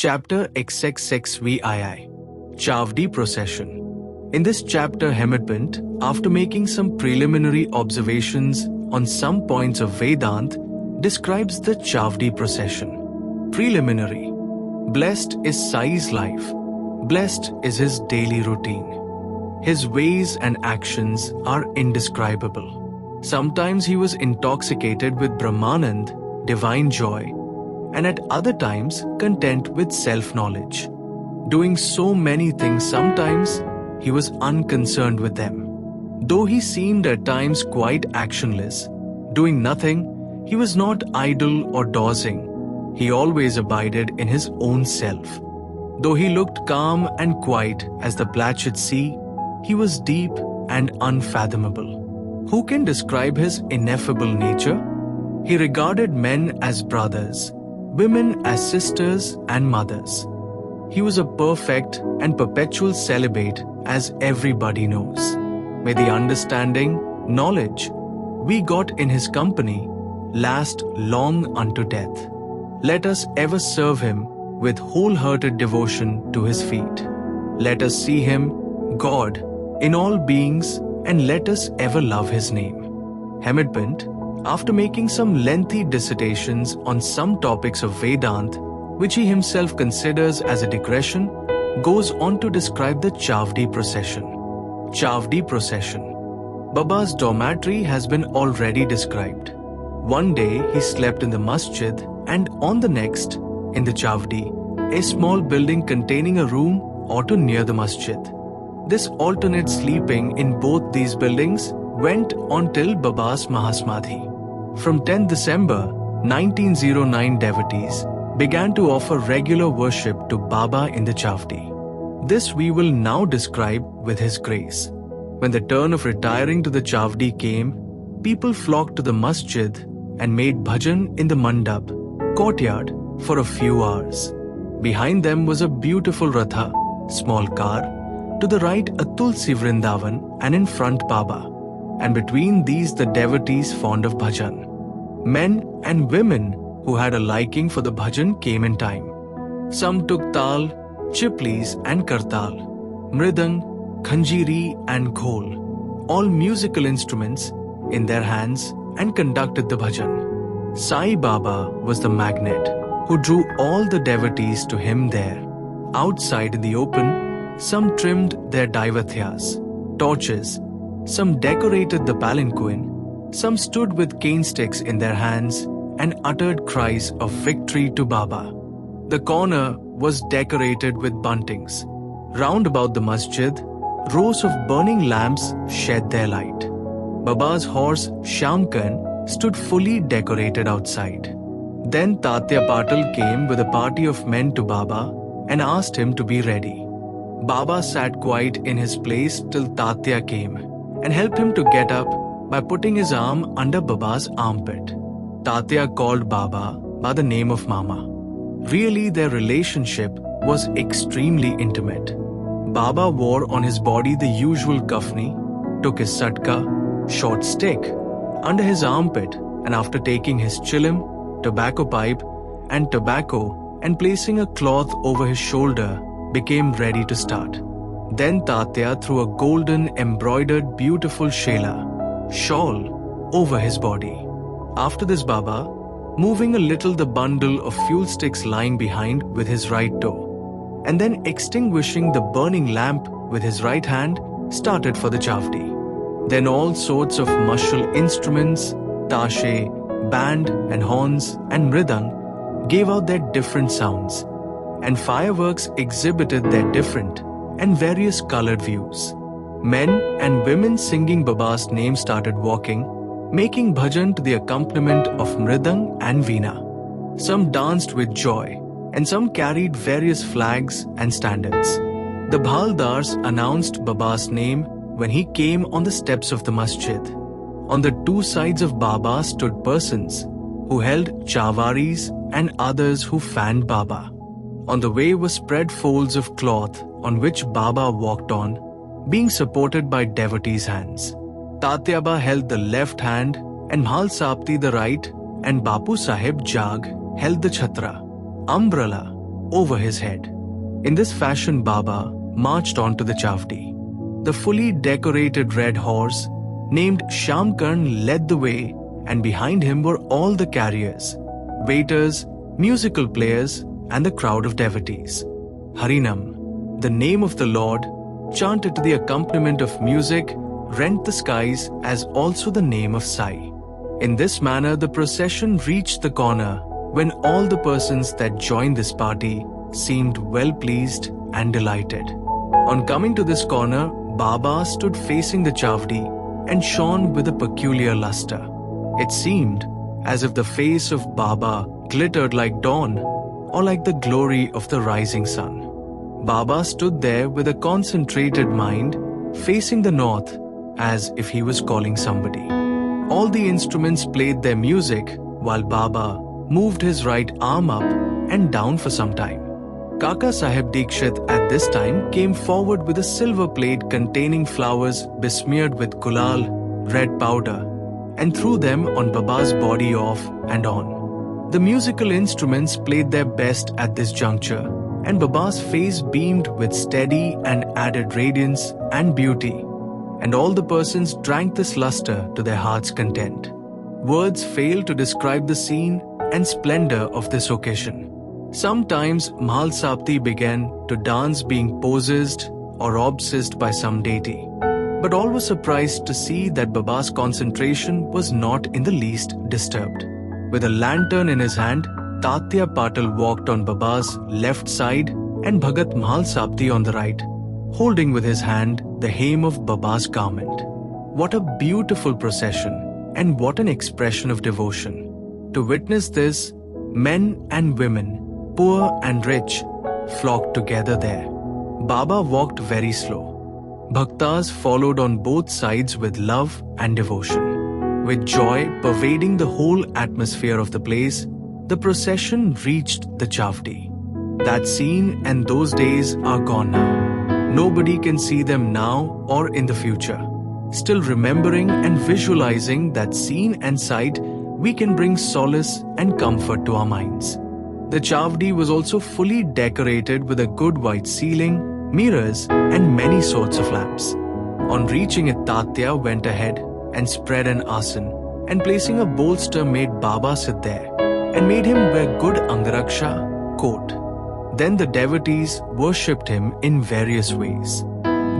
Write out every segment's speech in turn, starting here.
Chapter XXXVII Chavdi Procession. In this chapter, Hemadpant, after making some preliminary observations on some points of Vedant, describes the Chavdi procession. Preliminary. Blessed is Sai's life. Blessed is his daily routine. His ways and actions are indescribable. Sometimes he was intoxicated with Brahmanand, divine joy, and at other times content with self-knowledge. Doing so many things, sometimes he was unconcerned with them. Though he seemed at times quite actionless, doing nothing, he was not idle or dozing. He always abided in his own self. Though he looked calm and quiet as the placid sea, he was deep and unfathomable. Who can describe his ineffable nature? He regarded men as brothers, women as sisters and mothers. He was a perfect and perpetual celibate, as everybody knows. May the understanding, knowledge we got in his company last long unto death. Let us ever serve him with wholehearted devotion to his feet. Let us see him, God, in all beings, and let us ever love his name. Hemadpant, after making some lengthy dissertations on some topics of Vedant, which he himself considers as a digression, goes on to describe the Chavdi procession. Chavdi procession. Baba's dormitory has been already described. One day he slept in the masjid, and on the next, in the Chavdi, a small building containing a room or two near the masjid. This alternate sleeping in both these buildings went on till Baba's Mahasamadhi. From 10 December 1909, devotees began to offer regular worship to Baba in the Chavdi. This we will now describe with his grace. When the turn of retiring to the Chavdi came, people flocked to the masjid and made bhajan in the mandap, courtyard, for a few hours. Behind them was a beautiful ratha, small car, to the right a Tulsi Vrindavan, and in front Baba, and between these the devotees fond of bhajan. Men and women who had a liking for the bhajan came in time. Some took tal, chiplis and kartal, mridang, khanjiri and khol, all musical instruments, in their hands, and conducted the bhajan. Sai Baba was the magnet who drew all the devotees to him there. Outside in the open, some trimmed their daivatyas, torches, some decorated the palanquin, some stood with cane sticks in their hands and uttered cries of victory to Baba. The corner was decorated with buntings. Round about the masjid, rows of burning lamps shed their light. Baba's horse Shamkan stood fully decorated outside. Then Tatya Patil came with a party of men to Baba and asked him to be ready. Baba sat quiet in his place till Tatya came and helped him to get up by putting his arm under Baba's armpit. Tatya called Baba by the name of Mama. Really, their relationship was extremely intimate. Baba wore on his body the usual kafni, took his satka, short stick, under his armpit, and after taking his chilim, tobacco pipe, and tobacco and placing a cloth over his shoulder, became ready to start. Then Tatya threw a golden embroidered beautiful shela, shawl, over his body. After this, Baba, moving a little the bundle of fuel sticks lying behind with his right toe, and then extinguishing the burning lamp with his right hand, started for the Chavdi. Then all sorts of martial instruments, tashe, band and horns and mridang gave out their different sounds, and fireworks exhibited their different and various colored views. Men and women singing Baba's name started walking, making bhajan to the accompaniment of mridang and veena. Some danced with joy, and some carried various flags and standards. The bhaldars announced Baba's name when he came on the steps of the masjid. On the two sides of Baba stood persons who held chavaris and others who fanned Baba. On the way were spread folds of cloth on which Baba walked on, being supported by devotees' hands. Tatyaba held the left hand and Mhal Sapti the right, and Bapu Sahib Jag held the chhatra, umbrella, over his head. In this fashion, Baba marched on to the Chavdi. The fully decorated red horse, named Shamkarn, led the way, and behind him were all the carriers, waiters, musical players, and the crowd of devotees. Harinam, the name of the Lord, chanted to the accompaniment of music, rent the skies as also the name of Sai. In this manner, the procession reached the corner when all the persons that joined this party seemed well pleased and delighted. On coming to this corner, Baba stood facing the Chavdi and shone with a peculiar luster. It seemed as if the face of Baba glittered like dawn or like the glory of the rising sun. Baba stood there with a concentrated mind, facing the north as if he was calling somebody. All the instruments played their music while Baba moved his right arm up and down for some time. Kaka Sahib Dikshit at this time came forward with a silver plate containing flowers besmeared with gulal, red powder, and threw them on Baba's body off and on. The musical instruments played their best at this juncture, and Baba's face beamed with steady and added radiance and beauty, and all the persons drank this luster to their heart's content. Words fail to describe the scene and splendor of this occasion. Sometimes Mahal Sapti began to dance being possessed or obsessed by some deity, but all were surprised to see that Baba's concentration was not in the least disturbed. With a lantern in his hand, Tatya Patil walked on Baba's left side and Bhagat Mahal Sapti on the right, holding with his hand the hem of Baba's garment. What a beautiful procession, and what an expression of devotion. To witness this, men and women, poor and rich, flocked together there. Baba walked very slow. Bhaktas followed on both sides with love and devotion. With joy pervading the whole atmosphere of the place, the procession reached the Chavdi. That scene and those days are gone now. Nobody can see them now or in the future. Still remembering and visualizing that scene and sight, we can bring solace and comfort to our minds. The Chavdi was also fully decorated with a good white ceiling, mirrors, and many sorts of lamps. On reaching it, Tatya went ahead and spread an asan, and placing a bolster made Baba sit there, and made him wear good Angaraksha coat. Then the devotees worshipped him in various ways.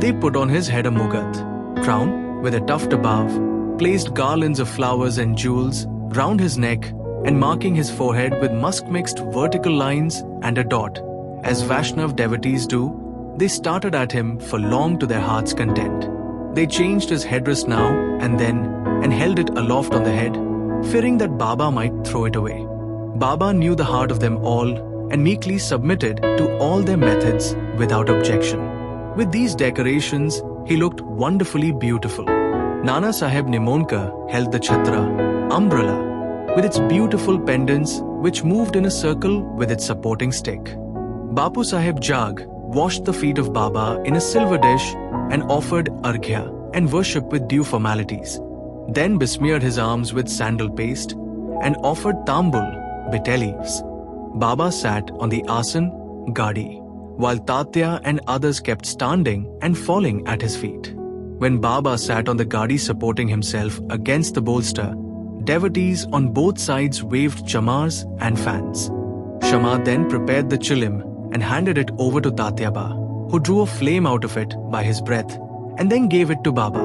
They put on his head a mugat, crown with a tuft above, placed garlands of flowers and jewels round his neck, and marking his forehead with musk-mixed vertical lines and a dot. As Vaishnav devotees do, they started at him for long to their heart's content. They changed his headdress now and then and held it aloft on the head, fearing that Baba might throw it away. Baba knew the heart of them all and meekly submitted to all their methods without objection. With these decorations, he looked wonderfully beautiful. Nana Sahib Nimonka held the chhatra, umbrella, with its beautiful pendants which moved in a circle with its supporting stick. Bapu Sahib Jag washed the feet of Baba in a silver dish and offered arghya and worship with due formalities. Then besmeared his arms with sandal paste and offered tambul, bitter leaves. Baba sat on the asan, gadi, while Tatya and others kept standing and falling at his feet. When Baba sat on the gadi supporting himself against the bolster, devotees on both sides waved chamars and fans. Shama then prepared the chilim and handed it over to Tatyaba, who drew a flame out of it by his breath and then gave it to Baba.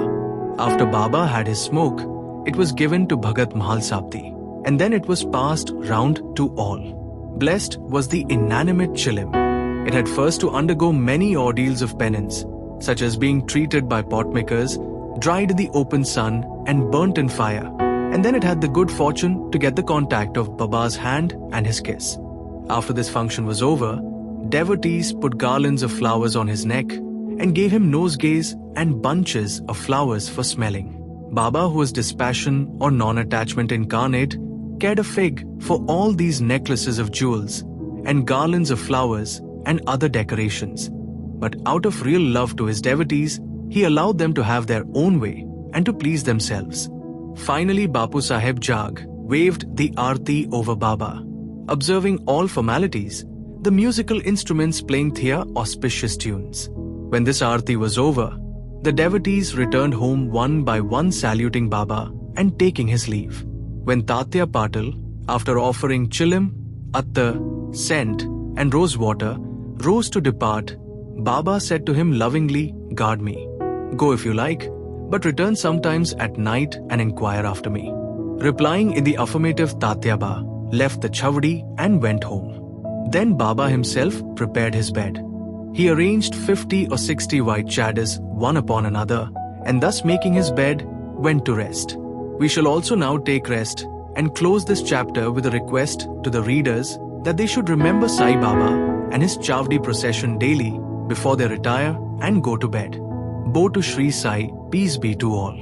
After Baba had his smoke, it was given to Bhagat Mahal Sapti, and then it was passed round to all. Blessed was the inanimate chilim. It had first to undergo many ordeals of penance, such as being treated by potmakers, dried in the open sun and burnt in fire, and then it had the good fortune to get the contact of Baba's hand and his kiss. After this function was over, devotees put garlands of flowers on his neck and gave him nosegays and bunches of flowers for smelling. Baba, who was dispassion or non-attachment incarnate, cared a fig for all these necklaces of jewels and garlands of flowers and other decorations. But out of real love to his devotees, he allowed them to have their own way and to please themselves. Finally, Bapu Sahib Jag waved the Aarti over Baba. Observing all formalities, the musical instruments playing Thea auspicious tunes. When this aarti was over, the devotees returned home one by one, saluting Baba and taking his leave. When Tatya Patil, after offering chilim, attar, scent and rose water, rose to depart, Baba said to him lovingly, "Guard me. Go if you like, but return sometimes at night and inquire after me." Replying in the affirmative, Tatyaba left the chavdi and went home. Then Baba himself prepared his bed. He arranged 50 or 60 white chaddars one upon another, and thus making his bed, went to rest. We shall also now take rest and close this chapter with a request to the readers that they should remember Sai Baba and his chavdi procession daily before they retire and go to bed. Bo to Shri Sai, peace be to all.